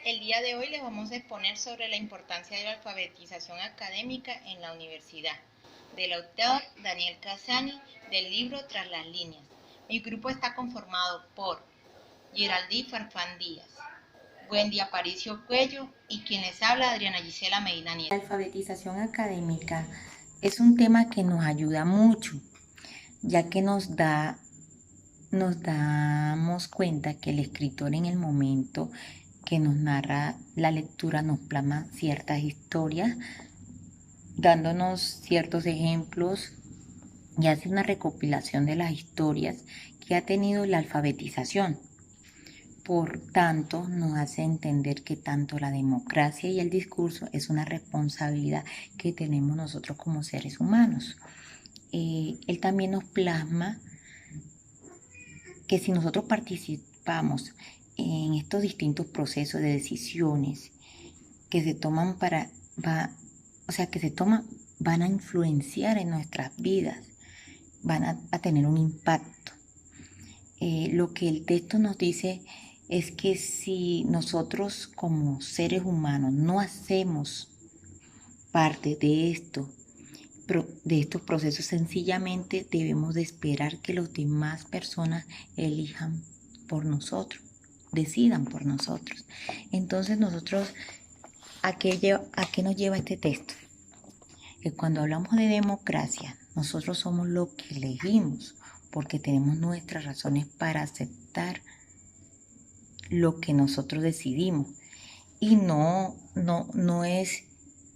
El día de hoy les vamos a exponer sobre la importancia de la alfabetización académica en la universidad, del autor Daniel Casani, del libro Tras las líneas. Mi grupo está conformado por Geraldine Farfán Díaz, Wendy Aparicio Cuello y quien les habla, Adriana Gisela Medina Nieto. La alfabetización académica es un tema que nos ayuda mucho, ya que nos damos cuenta que el escritor en el momento que nos narra la lectura nos plasma ciertas historias, dándonos ciertos ejemplos y hace una recopilación de las historias que ha tenido la alfabetización. Por tanto, nos hace entender que tanto la democracia y el discurso es una responsabilidad que tenemos nosotros como seres humanos. Él también nos plasma que si nosotros participamos en estos distintos procesos de decisiones que se toman van a influenciar en nuestras vidas, van a tener un impacto. Lo que el texto nos dice es que si nosotros como seres humanos no hacemos parte de estos procesos, sencillamente debemos de esperar que las demás personas elijan por nosotros, decidan por nosotros. Entonces ¿a qué nos lleva este texto? Que cuando hablamos de democracia, nosotros somos lo que elegimos, porque tenemos nuestras razones para aceptar lo que nosotros decidimos. Y no es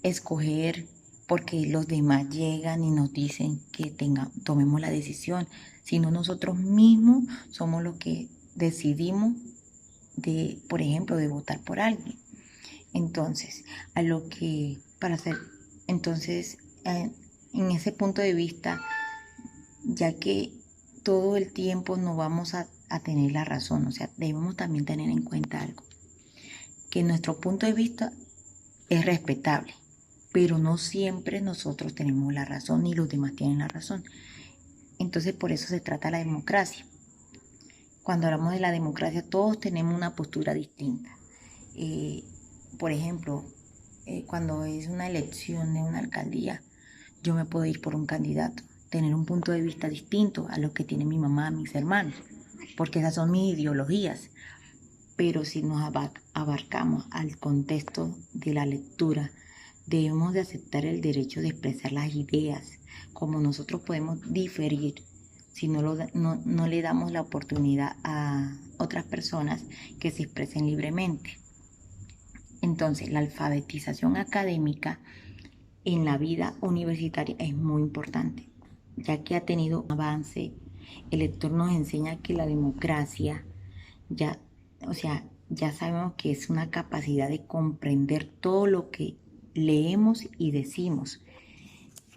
escoger porque los demás llegan y nos dicen que tomemos la decisión, sino nosotros mismos somos los que decidimos por ejemplo, de votar por alguien. Entonces, en ese punto de vista, ya que todo el tiempo no vamos a tener la razón, o sea, debemos también tener en cuenta algo, que nuestro punto de vista es respetable, pero no siempre nosotros tenemos la razón ni los demás tienen la razón. Entonces, por eso se trata la democracia. Cuando hablamos de la democracia, todos tenemos una postura distinta. Por ejemplo, cuando es una elección de una alcaldía, yo me puedo ir por un candidato, tener un punto de vista distinto a lo que tiene mi mamá, mis hermanos, porque esas son mis ideologías. Pero si nos abarcamos al contexto de la lectura, debemos de aceptar el derecho de expresar las ideas, como nosotros podemos diferir si no le damos la oportunidad a otras personas que se expresen libremente. Entonces, la alfabetización académica en la vida universitaria es muy importante, ya que ha tenido un avance. El lector nos enseña que la democracia ya sabemos que es una capacidad de comprender todo lo que leemos y decimos,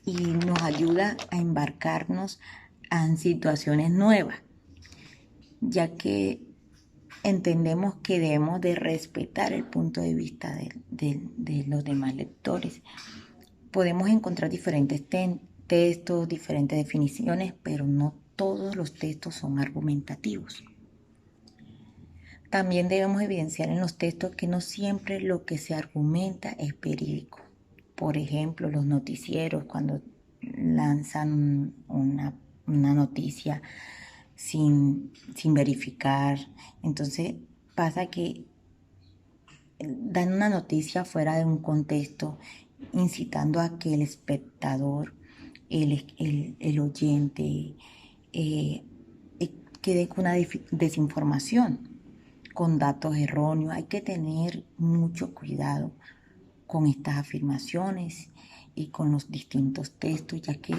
y nos ayuda a embarcarnos en situaciones nuevas, ya que entendemos que debemos de respetar el punto de vista de los demás lectores. Podemos encontrar diferentes textos, diferentes definiciones, pero no todos los textos son argumentativos. También debemos evidenciar en los textos que no siempre lo que se argumenta es verídico. Por ejemplo, los noticieros cuando lanzan una noticia sin verificar, entonces pasa que dan una noticia fuera de un contexto, incitando a que el espectador, el oyente, quede con una desinformación, con datos erróneos. Hay que tener mucho cuidado con estas afirmaciones y con los distintos textos, ya que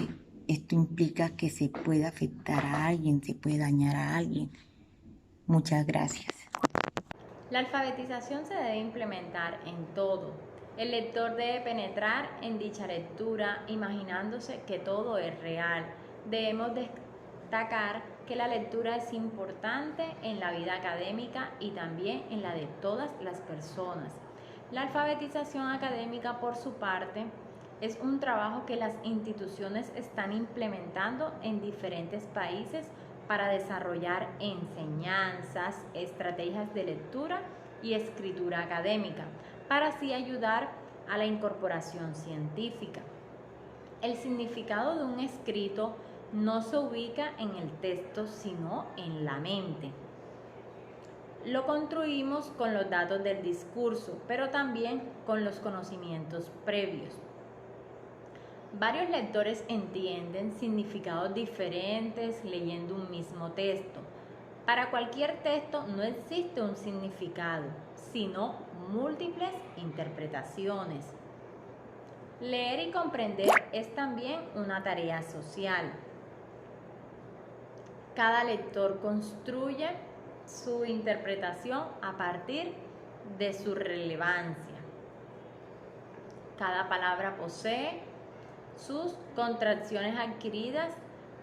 esto implica que se puede afectar a alguien, se puede dañar a alguien. Muchas gracias. La alfabetización se debe implementar en todo. El lector debe penetrar en dicha lectura imaginándose que todo es real. Debemos destacar que la lectura es importante en la vida académica y también en la de todas las personas. La alfabetización académica, por su parte, es un trabajo que las instituciones están implementando en diferentes países para desarrollar enseñanzas, estrategias de lectura y escritura académica, para así ayudar a la incorporación científica. El significado de un escrito no se ubica en el texto, sino en la mente. Lo construimos con los datos del discurso, pero también con los conocimientos previos. Varios lectores entienden significados diferentes leyendo un mismo texto. Para cualquier texto no existe un significado, sino múltiples interpretaciones. Leer y comprender es también una tarea social. Cada lector construye su interpretación a partir de su relevancia. Cada palabra posee sus contracciones adquiridas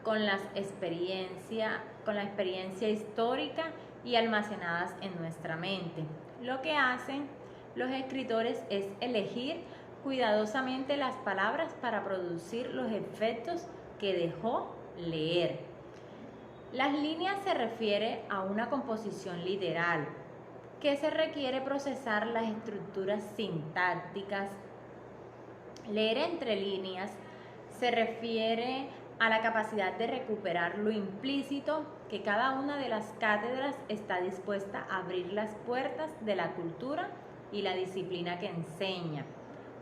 con la experiencia histórica y almacenadas en nuestra mente. Lo que hacen los escritores es elegir cuidadosamente las palabras para producir los efectos que dejó leer. Las líneas se refiere a una composición literal que se requiere procesar las estructuras sintácticas. Leer entre líneas se refiere a la capacidad de recuperar lo implícito que cada una de las cátedras está dispuesta a abrir las puertas de la cultura y la disciplina que enseña,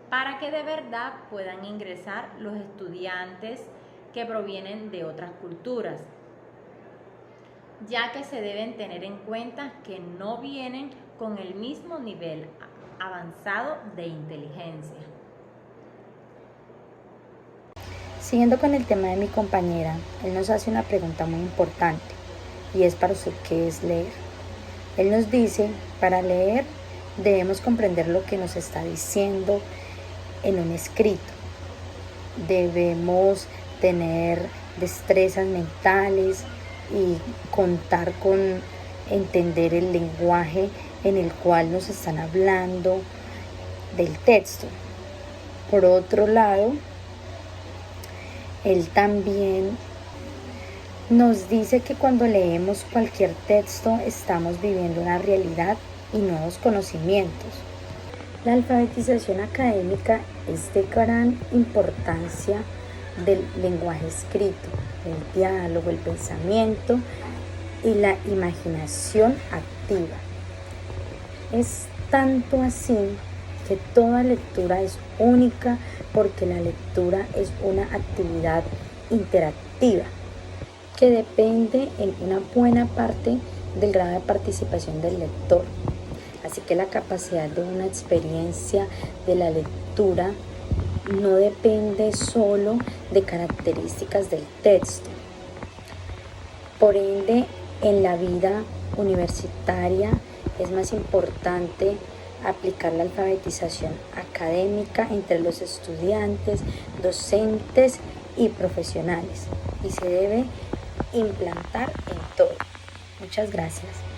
para que de verdad puedan ingresar los estudiantes que provienen de otras culturas, ya que se deben tener en cuenta que no vienen con el mismo nivel avanzado de inteligencia. Siguiendo con el tema de mi compañera, él nos hace una pregunta muy importante y es para usted, ¿qué es leer? Él nos dice, para leer debemos comprender lo que nos está diciendo en un escrito. Debemos tener destrezas mentales y contar con entender el lenguaje en el cual nos están hablando del texto. Por otro lado, él también nos dice que cuando leemos cualquier texto estamos viviendo una realidad y nuevos conocimientos. La alfabetización académica es de gran importancia del lenguaje escrito, el diálogo, el pensamiento y la imaginación activa. Es tanto así que toda lectura es única porque la lectura es una actividad interactiva que depende en una buena parte del grado de participación del lector. Así que la capacidad de una experiencia de la lectura no depende solo de características del texto. Por ende, en la vida universitaria es más importante aplicar la alfabetización académica entre los estudiantes, docentes y profesionales, y se debe implantar en todo. Muchas gracias.